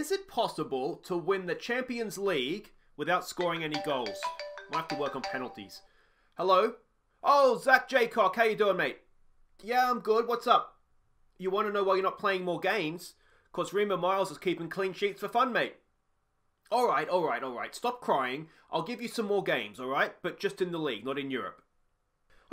Is it possible to win the Champions League without scoring any goals? Might have to work on penalties. Hello? Oh, Zach Jaycock, how you doing, mate? Yeah, I'm good. What's up? You want to know why you're not playing more games? Because Rima Miles is keeping clean sheets for fun, mate. Alright. Stop crying. I'll give you some more games, alright? But just in the league, not in Europe.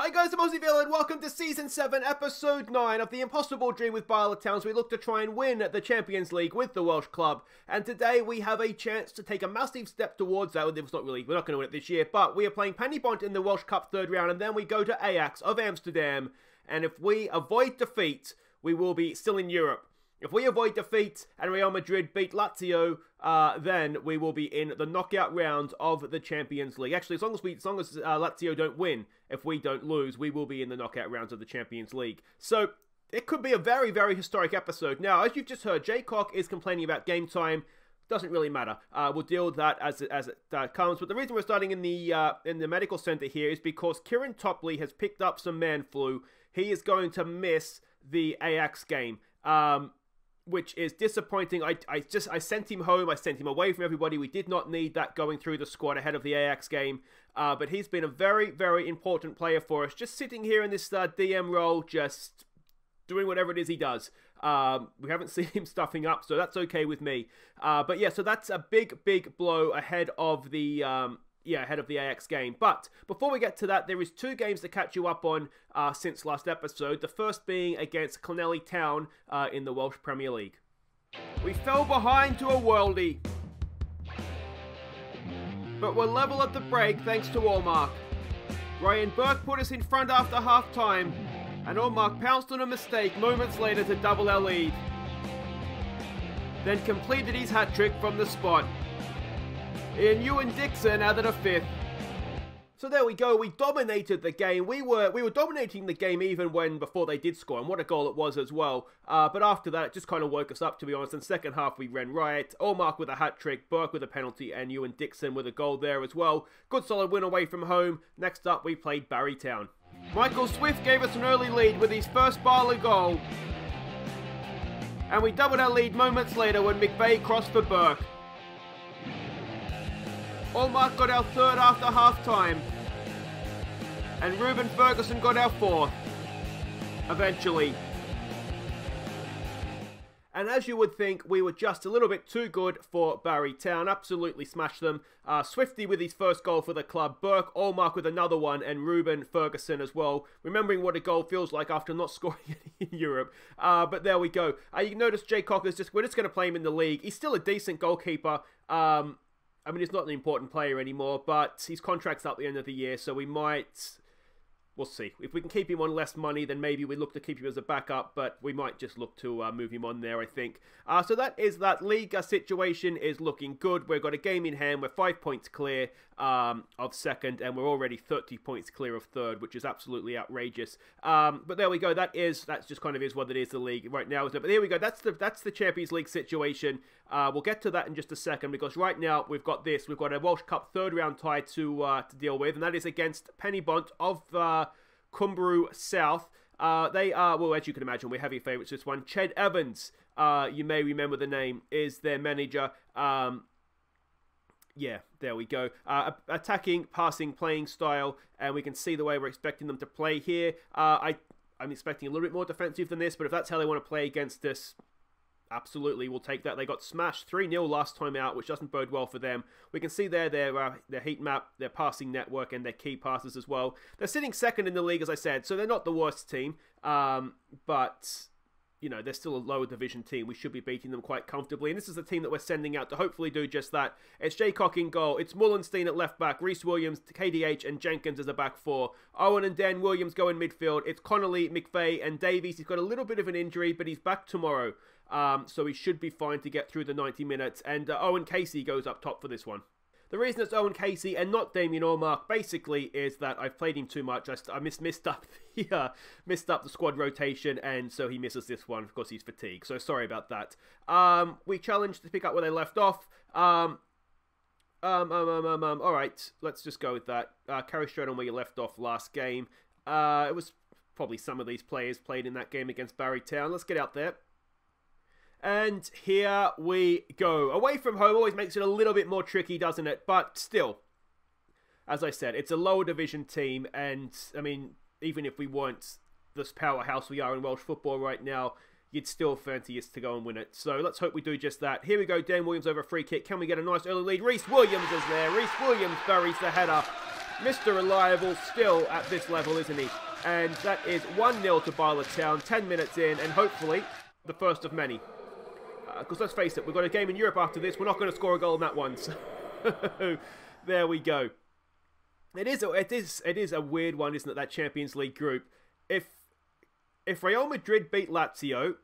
Hi guys, I'm Aussie and welcome to Season 7, Episode 9 of the Impossible Dream with Bala Towns. We look to try and win the Champions League with the Welsh Club. And today we have a chance to take a massive step towards that. We're not going to win it this year, but we are playing Penybont in the Welsh Cup third round. And then we go to Ajax of Amsterdam. And if we avoid defeat, we will be still in Europe. If we avoid defeat and Real Madrid beat Lazio, then we will be in the knockout round of the Champions League. Actually, as long as Lazio don't win, if we don't lose, we will be in the knockout rounds of the Champions League. So it could be a very, very historic episode. Now, as you've just heard, Jaycock is complaining about game time. Doesn't really matter. We'll deal with that as it comes. But the reason we're starting in the medical center here is because Kieran Topley has picked up some man flu. He is going to miss the Ajax game. Which is disappointing. I sent him home. I sent him away from everybody. We did not need that going through the squad ahead of the Ajax game. But he's been a very, very important player for us. Just sitting here in this DM role, just doing whatever it is he does. We haven't seen him stuffing up, so that's okay with me. But yeah, so that's a big, big blow ahead of the ahead of the Ajax game. But before we get to that, there is two games to catch you up on since last episode. The first being against Clonelly Town in the Welsh Premier League. We fell behind to a worldie, but we're level at the break thanks to Allmark. Ryan Burke put us in front after half-time, and Allmark pounced on a mistake moments later to double our lead. Then completed his hat-trick from the spot. And Ewan Dixon added a fifth. So there we go, we dominated the game. We were dominating the game even before they did score, and what a goal it was as well. But after that, it just kind of woke us up, to be honest. In the second half, we ran riot. Allmark with a hat-trick, Burke with a penalty, and Ewan Dixon with a goal there as well. Good solid win away from home. Next up, we played Barry Town. Michael Swift gave us an early lead with his first Bala goal. And we doubled our lead moments later when McVeigh crossed for Burke. Allmark got our third after half-time, and Ruben Ferguson got our fourth, eventually. And as you would think, we were just a little bit too good for Barry Town. Absolutely smashed them. Swifty with his first goal for the club, Burke, Allmark with another one, and Ruben Ferguson as well. Remembering what a goal feels like after not scoring any in Europe. But there we go. You notice Jaycock is we're just going to play him in the league. He's still a decent goalkeeper. I mean, he's not an important player anymore, but his contract's up at the end of the year, so we'll see. If we can keep him on less money, then maybe we look to keep him as a backup, but we might just look to move him on there, I think. So that league situation is looking good. We've got a game in hand. We're 5 points clear of second, and we're already 30 points clear of third, which is absolutely outrageous. But there we go. That's just kind of is what it is, the league right now, isn't it? But there we go. That's the Champions League situation. We'll get to that in just a second, because right now we've got this. We've got a Welsh Cup third round tie to deal with, and that is against Penybont of Cumbernauld South. They are, well, as you can imagine, we're heavy favourites this one. Ched Evans, you may remember the name, is their manager. Yeah, there we go. Attacking, passing, playing style, and we can see the way we're expecting them to play here. I'm expecting a little bit more defensive than this, but if that's how they want to play against us, absolutely, we'll take that. They got smashed 3-0 last time out, which doesn't bode well for them. We can see there their heat map, their passing network, and their key passes as well. They're sitting second in the league, as I said, so they're not the worst team. But you know, they're still a lower division team. We should be beating them quite comfortably. And this is the team that we're sending out to hopefully do just that. It's Jaycock in goal. It's Mullenstein at left back. Reece Williams, KDH, and Jenkins as a back four. Owen and Dan Williams go in midfield. It's Connolly, McVeigh, and Davies. He's got a little bit of an injury, but he's back tomorrow. So he should be fine to get through the 90 minutes. And Owen Casey goes up top for this one. The reason it's Owen Casey and not Damien Allmark basically is that I've played him too much. I missed up the squad rotation, and so he misses this one because he's fatigued. So sorry about that. We challenged to pick up where they left off. All right, let's just go with that. Carry straight on where you left off last game. It was probably some of these players played in that game against Barry Town. Let's get out there. And here we go. Away from home always makes it a little bit more tricky, doesn't it? But still, as I said, it's a lower division team. And, I mean, even if we weren't this powerhouse we are in Welsh football right now, you'd still fancy us to go and win it. So let's hope we do just that. Here we go. Dan Williams over a free kick. Can we get a nice early lead? Reece Williams is there. Reece Williams buries the header. Mr. Reliable still at this level, isn't he? And that is 1-0 to Bala Town. 10 minutes in, and hopefully the first of many. Because let's face it, we've got a game in Europe after this. We're not going to score a goal in that one. So there we go. It is a weird one, isn't it? That Champions League group. If Real Madrid beat Lazio,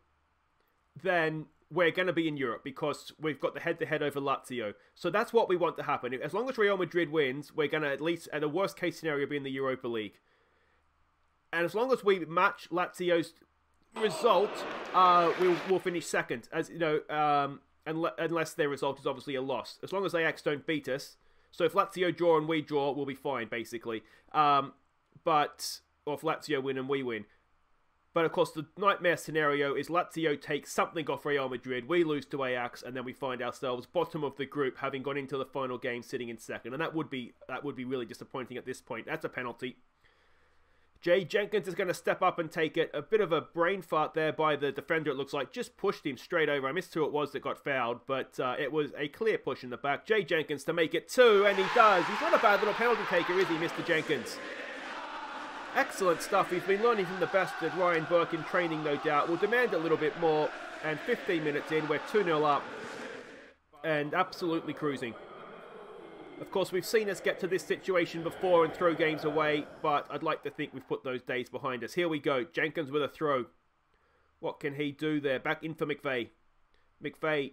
then we're going to be in Europe because we've got the head-to-head over Lazio. So that's what we want to happen. As long as Real Madrid wins, we're going to at least, at a worst-case scenario, be in the Europa League. And as long as we match Lazio's result, we'll finish second, as you know, unless their result is obviously a loss. As long as Ajax don't beat us, so if Lazio draw and we draw, we'll be fine, basically. Or if Lazio win and we win. But of course, the nightmare scenario is Lazio takes something off Real Madrid, we lose to Ajax, and then we find ourselves bottom of the group, having gone into the final game sitting in second, and that would be really disappointing at this point. That's a penalty. Jay Jenkins is going to step up and take it. A bit of a brain fart there by the defender, it looks like. Just pushed him straight over. I missed who it was that got fouled, but it was a clear push in the back. Jay Jenkins to make it 2, and he does. He's not a bad little penalty taker, is he, Mr. Jenkins? Excellent stuff. He's been learning from the best at Ryan Burke in training, no doubt. We'll demand a little bit more, and 15 minutes in, we're 2-0 up, and absolutely cruising. Of course, we've seen us get to this situation before and throw games away, but I'd like to think we've put those days behind us. Here we go. Jenkins with a throw. What can he do there? Back in for McVeigh. McVeigh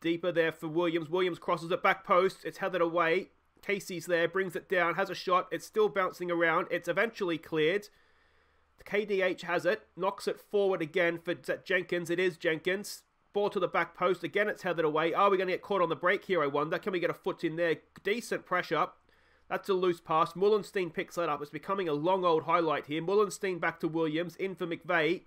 deeper there for Williams. Williams crosses it back post. It's headed away. Casey's there, brings it down, has a shot. It's still bouncing around. It's eventually cleared. KDH has it. Knocks it forward again for Jenkins. It is Jenkins. Ball to the back post. Again, it's headed away. Are we going to get caught on the break here, I wonder? Can we get a foot in there? Decent pressure. That's a loose pass. Mullenstein picks that up. It's becoming a long old highlight here. Mullenstein back to Williams. In for McVeigh.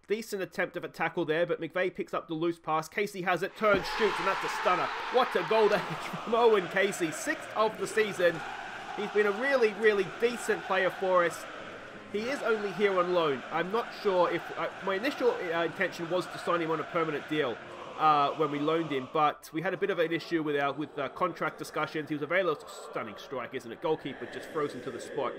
Decent attempt of a tackle there, but McVeigh picks up the loose pass. Casey has it. Turns, shoots, and that's a stunner. What a goal there from Owen Casey. 6th of the season. He's been a really, really decent player for us. He is only here on loan. I'm not sure if... my initial intention was to sign him on a permanent deal when we loaned him, but we had a bit of an issue with contract discussions. He was available. Stunning strike, isn't it? Goalkeeper just froze him to the spot.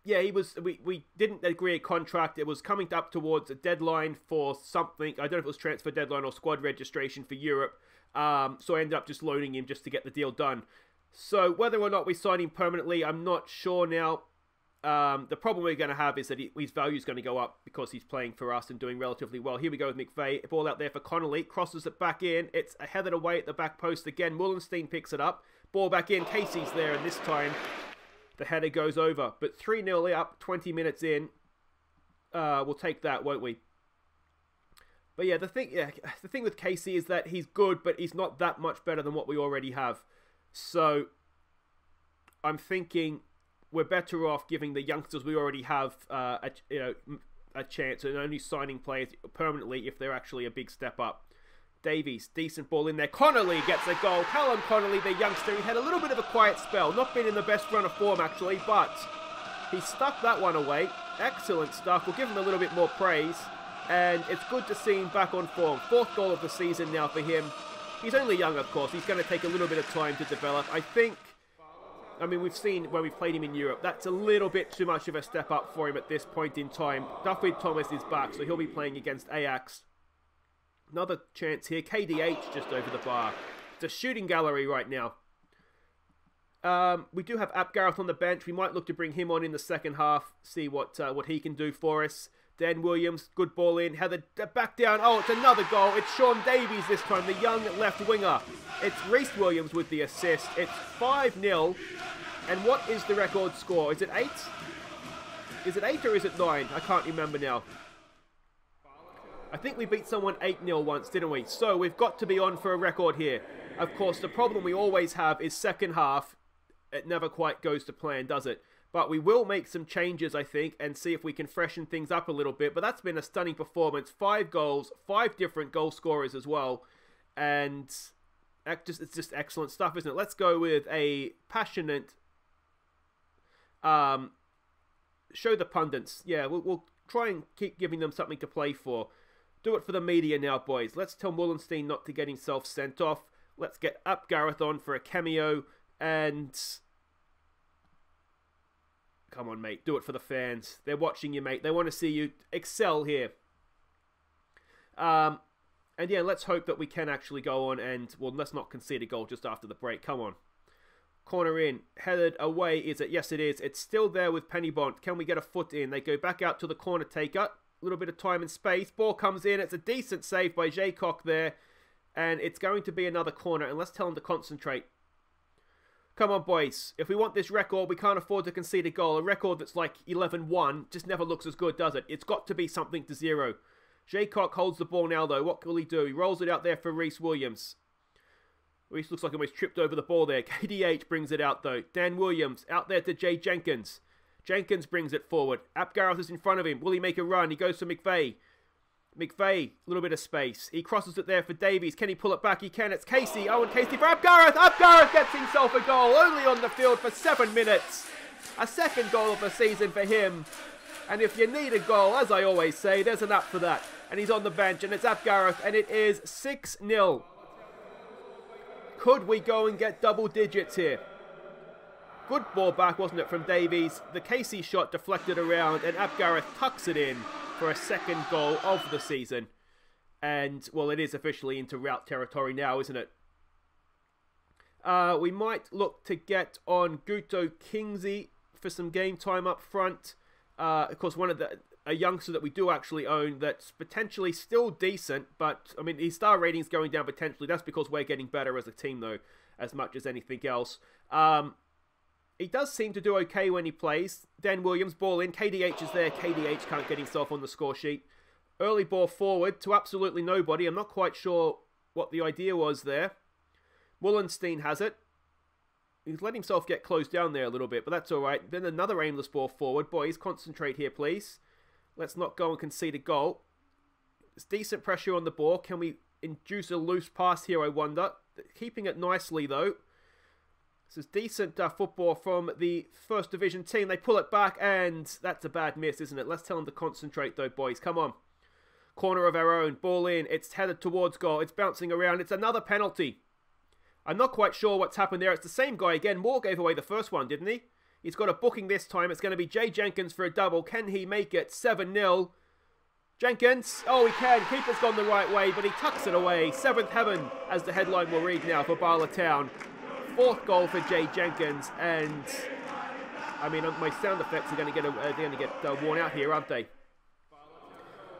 Yeah, he was. We didn't agree a contract. It was coming up towards a deadline for something. I don't know if it was transfer deadline or squad registration for Europe. So I ended up just loaning him just to get the deal done. So whether or not we sign him permanently, I'm not sure now. The problem we're going to have is that his value is going to go up because he's playing for us and doing relatively well. Here we go with McVeigh. Ball out there for Connolly. Crosses it back in. It's headed away at the back post again. Mullenstein picks it up. Ball back in. Casey's there, and this time the header goes over. But 3-0 up, 20 minutes in. We'll take that, won't we? But yeah, the thing with Casey is that he's good, but he's not that much better than what we already have. So I'm thinking we're better off giving the youngsters we already have a chance and only signing players permanently if they're actually a big step up. Davies, decent ball in there. Connolly gets a goal. Callum Connolly, the youngster, he had a little bit of a quiet spell. Not been in the best run of form, actually, but he stuck that one away. Excellent stuff. We'll give him a little bit more praise. And it's good to see him back on form. 4th goal of the season now for him. He's only young, of course. He's going to take a little bit of time to develop. I mean, we've seen when we've played him in Europe, that's a little bit too much of a step up for him at this point in time. Duffy Thomas is back, so he'll be playing against Ajax. Another chance here. KDH just over the bar. It's a shooting gallery right now. We do have Ap Gareth on the bench. We might look to bring him on in the second half, see what he can do for us. Dan Williams, good ball in. Heather back down. Oh, it's another goal. It's Sean Davies this time, the young left winger. It's Reece Williams with the assist. It's 5-0. And what is the record score? Is it 8? Is it 8 or is it 9? I can't remember now. I think we beat someone 8-0 once, didn't we? So we've got to be on for a record here. Of course, the problem we always have is second half. It never quite goes to plan, does it? But we will make some changes, I think, and see if we can freshen things up a little bit. But that's been a stunning performance. 5 goals, 5 different goal scorers as well. And it's just excellent stuff, isn't it? Let's go with a passionate... show the pundits. Yeah, we'll try and keep giving them something to play for. Do it for the media now, boys. Let's tell Mullenstein not to get himself sent off. Let's get Up Gareth on for a cameo. And... come on, mate. Do it for the fans. They're watching you, mate. They want to see you excel here. And yeah, let's hope that we can actually go on and... well, let's not concede a goal just after the break. Come on. Corner in. Headed away. Is it? Yes, it is. It's still there with Penybont. Can we get a foot in? They go back out to the corner taker. A little bit of time and space. Ball comes in. It's a decent save by Jaycock there. And it's going to be another corner. And let's tell them to concentrate. Come on, boys. If we want this record, we can't afford to concede a goal. A record that's like 11-1 just never looks as good, does it? It's got to be something to 0. Jaycock holds the ball now, though. What will he do? He rolls it out there for Reece Williams. Reece looks like he almost tripped over the ball there. KDH brings it out, though. Dan Williams out there to Jay Jenkins. Jenkins brings it forward. Ap Gareth is in front of him. Will he make a run? He goes for McVeigh. McVeigh, a little bit of space. He crosses it there for Davies. Can he pull it back? He can. It's Casey. Owen Casey for Ap Gareth. Ap Gareth gets himself a goal. Only on the field for 7 minutes. A second goal of the season for him. And if you need a goal, as I always say, there's an app for that. And he's on the bench, and it's Ap Gareth, and it is 6-0. Could we go and get double digits here? Good ball back, wasn't it, from Davies? The Casey shot deflected around, and Ap Gareth tucks it in for a second goal of the season. And, well, it is officially into route territory now, isn't it? We might look to get on Guto Kingsley for some game time up front. Of course, a youngster that we do actually own that's potentially still decent, but, I mean, his star rating's going down potentially. That's because we're getting better as a team, though, as much as anything else. He does seem to do okay when he plays. Dan Williams, ball in. KDH is there. KDH can't get himself on the score sheet. Early ball forward to absolutely nobody. I'm not quite sure what the idea was there. Mullenstein has it. He's let himself get closed down there a little bit, but that's all right. Then another aimless ball forward. Boys, concentrate here, please. Let's not go and concede a goal. It's decent pressure on the ball. Can we induce a loose pass here, I wonder? Keeping it nicely, though. This is decent football from the First Division team. They pull it back, and that's a bad miss, isn't it? Let's tell them to concentrate, though, boys. Come on. Corner of our own. Ball in. It's headed towards goal. It's bouncing around. It's another penalty. I'm not quite sure what's happened there. It's the same guy again. Moore gave away the first one, didn't he? He's got a booking this time. It's going to be Jay Jenkins for a double. Can he make it? 7-0. Jenkins. Oh, he can. Keeper's gone the right way, but he tucks it away. 7th heaven, as the headline will read now for Bala Town. 4th goal for Jay Jenkins, and I mean, my sound effects are going to get worn out here, aren't they?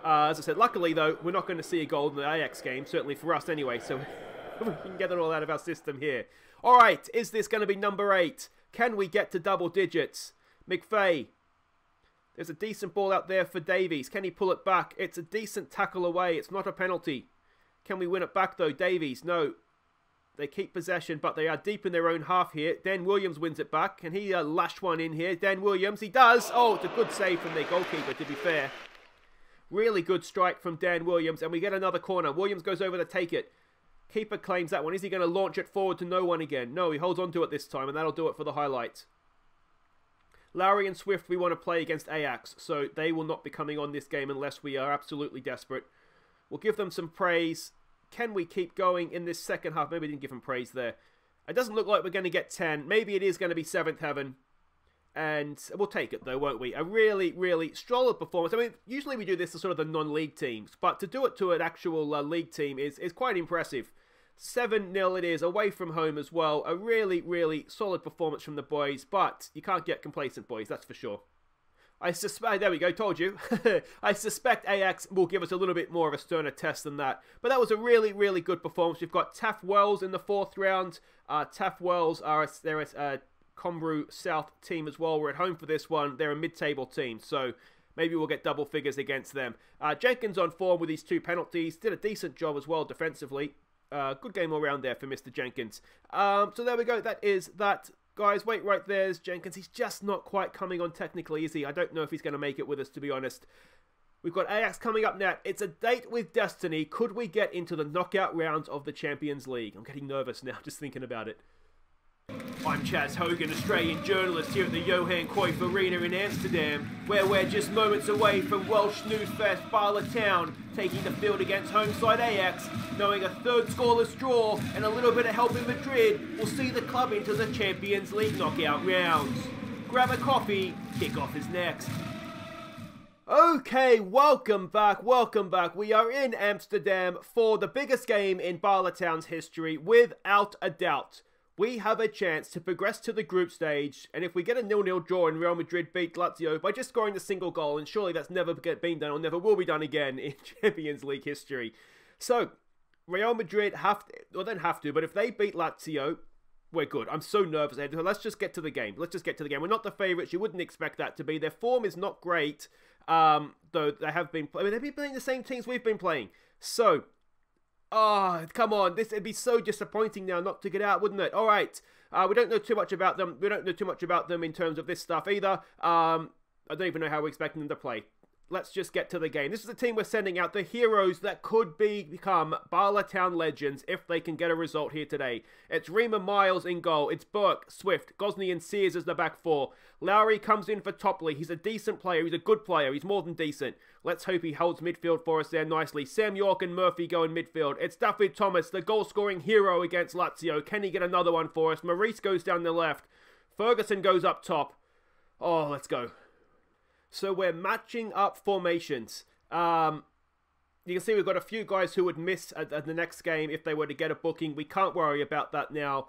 As I said, luckily though, we're not going to see a goal in the Ajax game, certainly for us anyway, so we can get it all out of our system here. All right, is this going to be number 8? Can we get to double digits? McVeigh. There's a decent ball out there for Davies. Can he pull it back? It's a decent tackle away. It's not a penalty. Can we win it back though? Davies, no. They keep possession, but they are deep in their own half here. Dan Williams wins it back. Can he lash one in here? Dan Williams, he does. Oh, it's a good save from their goalkeeper, to be fair. Really good strike from Dan Williams, and we get another corner. Williams goes over to take it. Keeper claims that one. Is he going to launch it forward to no one again? No, he holds on to it this time, and that'll do it for the highlight. Lowry and Swift we want to play against Ajax, so they will not be coming on this game unless we are absolutely desperate. We'll give them some praise. Can we keep going in this second half? Maybe we didn't give him praise there. It doesn't look like we're going to get 10. Maybe it is going to be 7th heaven. And we'll take it though, won't we? A really, really solid performance. I mean, usually we do this to sort of the non-league teams. But to do it to an actual league team is quite impressive. 7-0 it is, away from home as well. A really, really solid performance from the boys. But you can't get complacent, boys, that's for sure. I suspect, there we go, told you. I suspect Ajax will give us a little bit more of a sterner test than that. But that was a really, really good performance. We've got Taff Wells in the 4th round. Taff Wells are a Combrew South team as well. We're at home for this one. They're a mid-table team, so maybe we'll get double figures against them. Jenkins on form with these 2 penalties. Did a decent job as well defensively. Good game all round there for Mr. Jenkins. So there we go. That is that. Guys, wait right there's Jenkins. He's just not quite coming on technically, is he? I don't know if he's going to make it with us, to be honest. We've got Ajax coming up now. It's a date with destiny. Could we get into the knockout rounds of the Champions League? I'm getting nervous now just thinking about it. I'm Chaz Hogan, Australian journalist here at the Johan Cruyff Arena in Amsterdam, where we're just moments away from Welsh Newsfest Bala Town, taking the field against home side Ajax, knowing a third scoreless draw and a little bit of help in Madrid will see the club into the Champions League knockout rounds. Grab a coffee, kickoff is next. Okay, welcome back. We are in Amsterdam for the biggest game in Bala Town's history, without a doubt. We have a chance to progress to the group stage, and if we get a 0-0 draw and Real Madrid beat Lazio by just scoring the single goal, and surely that's never been done or never will be done again in Champions League history. So, Real Madrid don't have to, but if they beat Lazio, we're good. I'm so nervous. So let's just get to the game. We're not the favourites. You wouldn't expect that to be. Their form is not great, though they have been. They've been playing the same teams we've been playing. So, come on. It'd be so disappointing now not to get out, wouldn't it? All right. We don't know too much about them. We don't know too much about them in terms of this stuff either. I don't even know how we're expecting them to play. Let's just get to the game. This is the team we're sending out, the heroes that could become Bala Town legends if they can get a result here today. It's Rima Miles in goal. It's Burke, Swift, Gosney and Sears as the back four. Lowry comes in for Topley. He's a decent player. He's a good player. He's more than decent. Let's hope he holds midfield for us there nicely. Sam York and Murphy go in midfield. It's David Thomas, the goal-scoring hero against Lazio. Can he get another one for us? Maurice goes down the left. Ferguson goes up top. Oh, let's go. So we're matching up formations. You can see we've got a few guys who would miss at the next game if they were to get a booking. We can't worry about that now.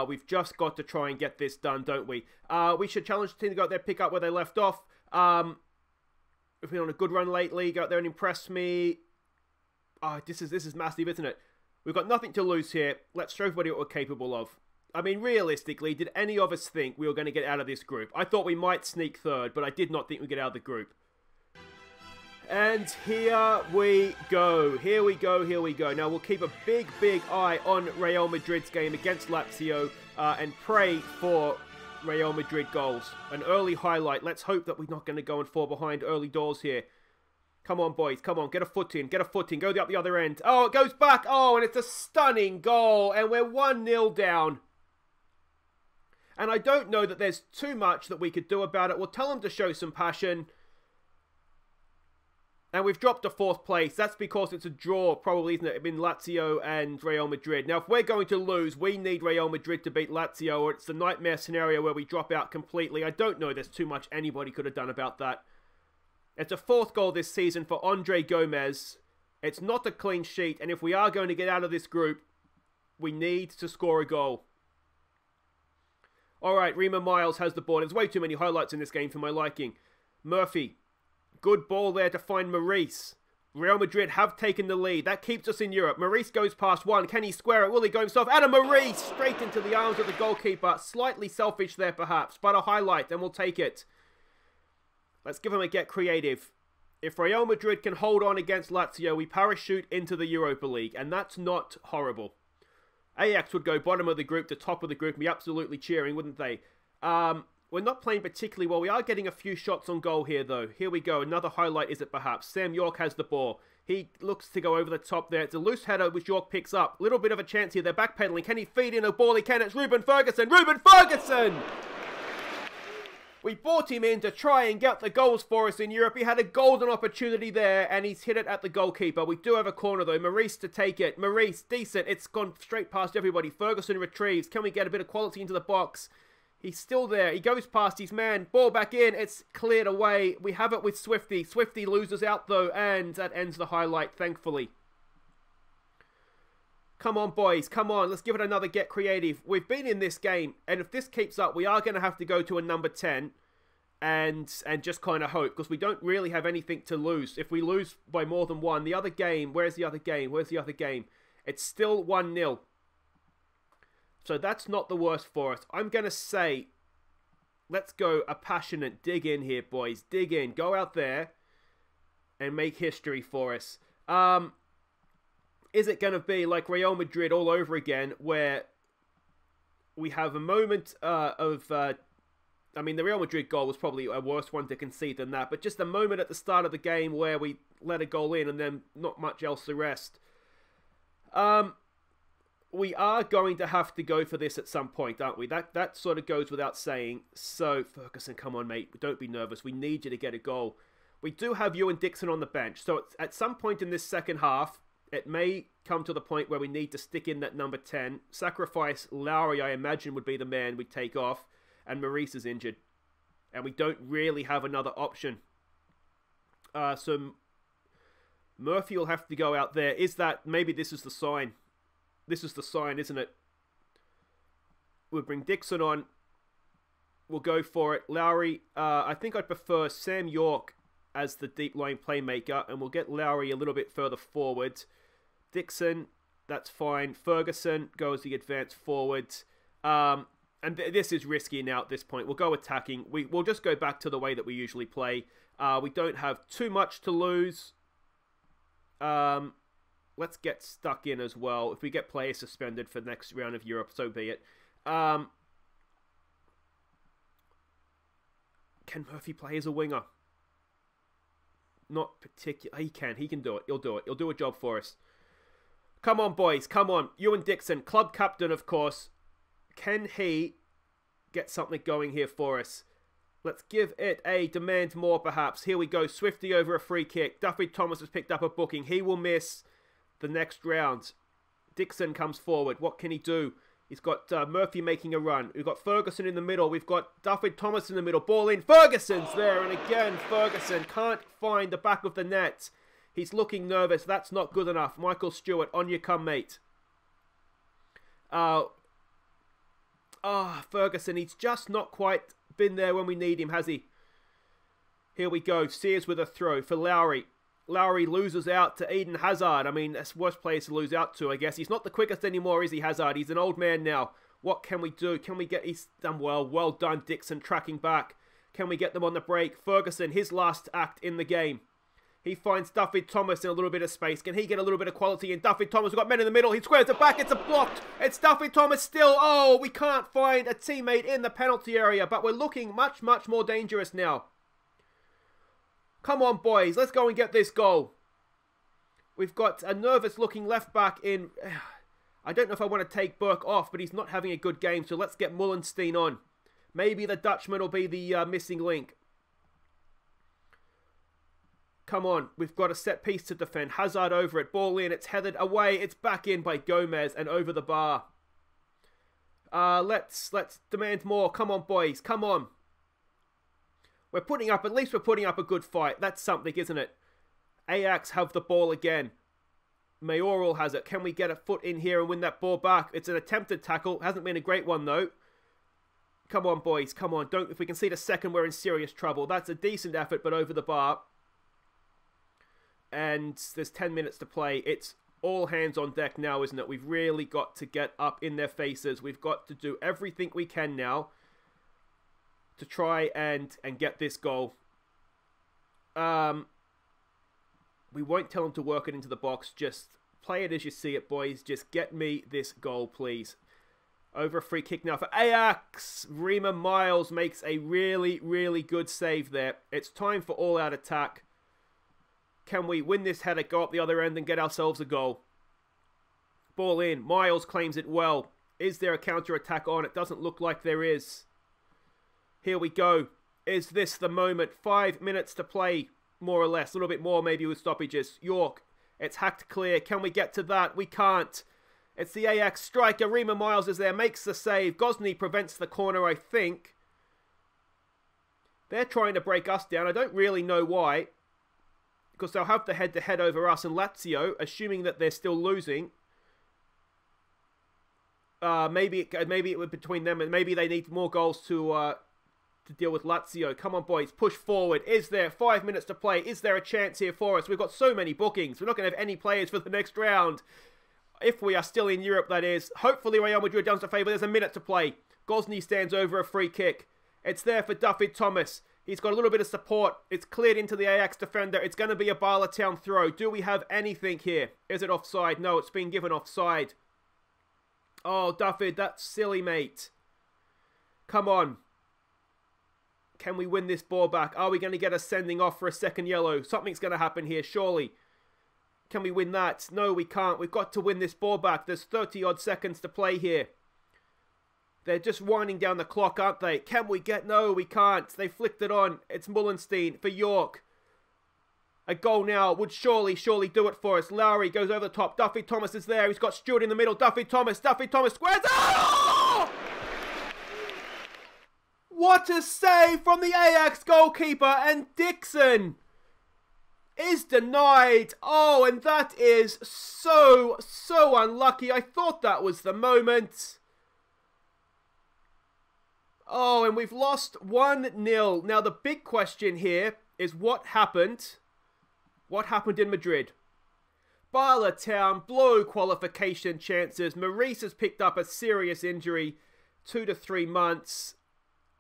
We've just got to try and get this done, don't we? We should challenge the team to go out there, pick up where they left off. We've been on a good run lately. Go out there and impress me. This is massive, isn't it? We've got nothing to lose here. Let's show everybody what we're capable of. I mean, realistically, did any of us think we were going to get out of this group? I thought we might sneak third, but I did not think we'd get out of the group. And here we go. Here we go. Now, we'll keep a big eye on Real Madrid's game against Lazio and pray for Real Madrid goals. An early highlight. Let's hope that we're not going to go and fall behind early doors here. Come on, boys. Come on. Get a foot in. Go up the other end. Oh, it goes back. Oh, and it's a stunning goal. And we're 1-0 down. And I don't know that there's too much that we could do about it. We'll tell them to show some passion. And we've dropped to 4th place. That's because it's a draw, probably, isn't it? In Lazio and Real Madrid. Now, if we're going to lose, we need Real Madrid to beat Lazio, or it's the nightmare scenario where we drop out completely. I don't know there's too much anybody could have done about that. It's a 4th goal this season for Andre Gomez. It's not a clean sheet, and if we are going to get out of this group, we need to score a goal. Alright, Rima Miles has the ball. There's way too many highlights in this game for my liking. Murphy. Good ball there to find Maurice. Real Madrid have taken the lead. That keeps us in Europe. Maurice goes past one. Can he square it? Will he go himself? Adam Maurice straight into the arms of the goalkeeper. Slightly selfish there perhaps, but a highlight and we'll take it. Let's give him a get creative. If Real Madrid can hold on against Lazio, we parachute into the Europa League, and that's not horrible. Ajax would go bottom of the group to top of the group and be absolutely cheering, wouldn't they? We're not playing particularly well. We are getting a few shots on goal here, though. Here we go. Another highlight, is it perhaps? Sam York has the ball. He looks to go over the top there. It's a loose header which York picks up. Little bit of a chance here. They're backpedaling. Can he feed in a ball? He can. It's Ruben Ferguson. Ruben Ferguson! We brought him in to try and get the goals for us in Europe. He had a golden opportunity there, and he's hit it at the goalkeeper. We do have a corner, though. Maurice to take it. Maurice, decent. It's gone straight past everybody. Ferguson retrieves. Can we get a bit of quality into the box? He's still there. He goes past his man. Ball back in. It's cleared away. We have it with Swifty. Swifty loses out, though, and that ends the highlight, thankfully. Come on, boys. Come on. Let's give it another get creative. We've been in this game, and if this keeps up, we are going to have to go to a number 10 and just kind of hope, because we don't really have anything to lose. If we lose by more than one, the other game, where's the other game? Where's the other game? It's still 1-0. So that's not the worst for us. I'm going to say, let's go a passionate dig in here, boys. Dig in. Go out there and make history for us. Is it going to be like Real Madrid all over again, where we have a moment I mean, the Real Madrid goal was probably a worse one to concede than that, but just a moment at the start of the game where we let a goal in and then not much else the rest. We are going to have to go for this at some point, aren't we? That sort of goes without saying. So, Ferguson, come on, mate. Don't be nervous. We need you to get a goal. We do have you and Dixon on the bench. So, at some point in this second half, it may come to the point where we need to stick in that number 10. Sacrifice Lowry, I imagine, would be the man we'd take off. And Maurice is injured. And we don't really have another option. So, Murphy will have to go out there. Maybe this is the sign. This is the sign, isn't it? We'll bring Dixon on. We'll go for it. Lowry, I think I'd prefer Sam York as the deep line playmaker. And we'll get Lowry a little bit further forward. Dixon, that's fine. Ferguson goes the advanced forward. And this is risky now at this point. We'll go attacking. We'll just go back to the way that we usually play. We don't have too much to lose. Let's get stuck in as well. If we get players suspended for the next round of Europe, so be it. Can Murphy play as a winger? Not particularly. He can. He can do it. He'll do it. He'll do a job for us. Come on, boys. Come on. Ewan Dixon, club captain, of course. Can he get something going here for us? Let's give it a demand more, perhaps. Here we go. Swifty over a free kick. Duffy Thomas has picked up a booking. He will miss the next round. Dixon comes forward. What can he do? He's got Murphy making a run. We've got Ferguson in the middle. We've got Duffy Thomas in the middle. Ball in. Ferguson's there. And again, Ferguson can't find the back of the net. He's looking nervous. That's not good enough. Michael Stewart, on you come, mate. Ferguson, he's just not quite been there when we need him, has he? Here we go. Sears with a throw for Lowry. Lowry loses out to Eden Hazard. I mean, that's worst players to lose out to, I guess. He's not the quickest anymore, is he, Hazard? He's an old man now. What can we do? Can we get... He's done well. Well done, Dixon, tracking back. Can we get them on the break? Ferguson, his last act in the game. He finds Duffy Thomas in a little bit of space. Can he get a little bit of quality in? Duffy Thomas, we've got men in the middle. He squares it back. It's a blocked. It's Duffy Thomas still. Oh, we can't find a teammate in the penalty area. But we're looking much, much more dangerous now. Come on, boys. Let's go and get this goal. We've got a nervous-looking left-back in... I don't know if I want to take Burke off, but he's not having a good game. So let's get Mullenstein on. Maybe the Dutchman will be the missing link. Come on, we've got a set piece to defend. Hazard over it, ball in, it's headed away, it's back in by Gomez and over the bar. Let's demand more. Come on, boys, come on. At least we're putting up a good fight. That's something, isn't it? Ajax have the ball again. Mayoral has it. Can we get a foot in here and win that ball back? It's an attempted tackle. Hasn't been a great one, though. Come on, boys, come on. If we can see the second, we're in serious trouble. That's a decent effort, but over the bar. And there's 10 minutes to play. It's all hands on deck now, isn't it? We've really got to get up in their faces. We've got to do everything we can now to try and get this goal. We won't tell them to work it into the box. Just play it as you see it, boys. Just get me this goal, please. Over a free kick now for Ajax. Rima Miles makes a really, really good save there. It's time for all-out attack. Can we win this header, go up the other end and get ourselves a goal? Ball in. Miles claims it well. Is there a counter-attack on? It doesn't look like there is. Here we go. Is this the moment? 5 minutes to play, more or less. A little bit more maybe with stoppages. York. It's hacked clear. Can we get to that? We can't. It's the Ajax striker. Rima Miles is there. Makes the save. Gosney prevents the corner, I think. They're trying to break us down. I don't really know why. Because they'll have the head-to-head over us and Lazio, assuming that they're still losing. Maybe it was between them, and maybe they need more goals to deal with Lazio. Come on, boys, push forward. Is there 5 minutes to play? Is there a chance here for us? We've got so many bookings. We're not going to have any players for the next round. If we are still in Europe, that is. Hopefully, Real Madrid does us a favour. There's a minute to play. Gosney stands over a free kick. It's there for Duffy Thomas. He's got a little bit of support. It's cleared into the Ajax defender. It's going to be a Bala Town throw. Do we have anything here? Is it offside? No, it's been given offside. Oh, Duffy, that's silly, mate. Come on. Can we win this ball back? Are we going to get a sending off for a second yellow? Something's going to happen here, surely. Can we win that? No, we can't. We've got to win this ball back. There's 30-odd seconds to play here. They're just winding down the clock, aren't they? Can we get... No, we can't. They flicked it on. It's Mullenstein for York. A goal now would surely do it for us. Lowry goes over the top. Duffy Thomas is there. He's got Stewart in the middle. Duffy Thomas squares. Oh! What a save from the Ajax goalkeeper, and Dixon is denied. Oh, and that is so unlucky. I thought that was the moment. Oh, and we've lost 1-0. Now, the big question here is what happened? What happened in Madrid? Bala Town blow qualification chances. Maurice has picked up a serious injury, 2 to 3 months.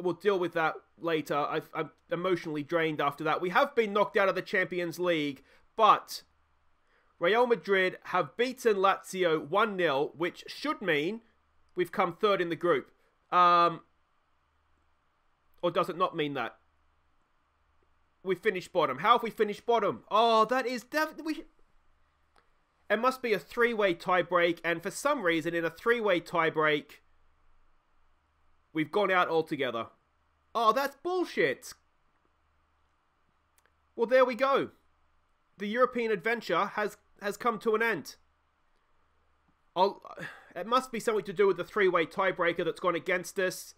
We'll deal with that later. I'm emotionally drained after that. We have been knocked out of the Champions League, but Real Madrid have beaten Lazio 1-0, which should mean we've come third in the group. Or does it not mean that? We finished bottom. How have we finished bottom? Oh, that is definitely... It must be a 3-way tie-break, and for some reason, in a 3-way tie-break, we've gone out altogether. Oh, that's bullshit. Well, there we go. The European adventure has come to an end. It must be something to do with the 3-way tiebreaker that's gone against us.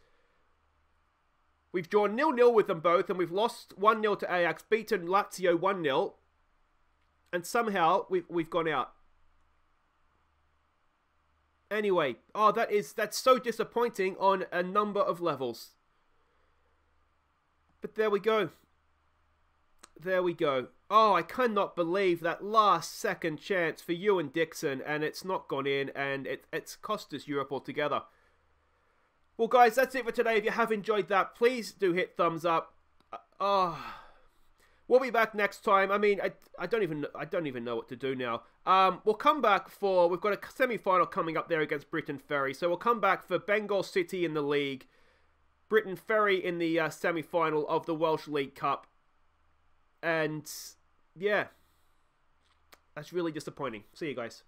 We've drawn 0-0 with them both, and we've lost 1-0 to Ajax, beaten Lazio 1-0, and somehow we've gone out. Anyway, oh, that's so disappointing on a number of levels. But there we go. There we go. Oh, I cannot believe that last second chance for you and Dixon, and it's not gone in, and it's cost us Europe altogether. Well, guys, that's it for today. If you have enjoyed that, please do hit thumbs up. We'll be back next time. I mean, I don't even know what to do now. We'll come back for... We've got a semi-final coming up there against Britain Ferry. So we'll come back for Bengal City in the league. Britain Ferry in the semi-final of the Welsh League Cup. And, yeah. That's really disappointing. See you guys.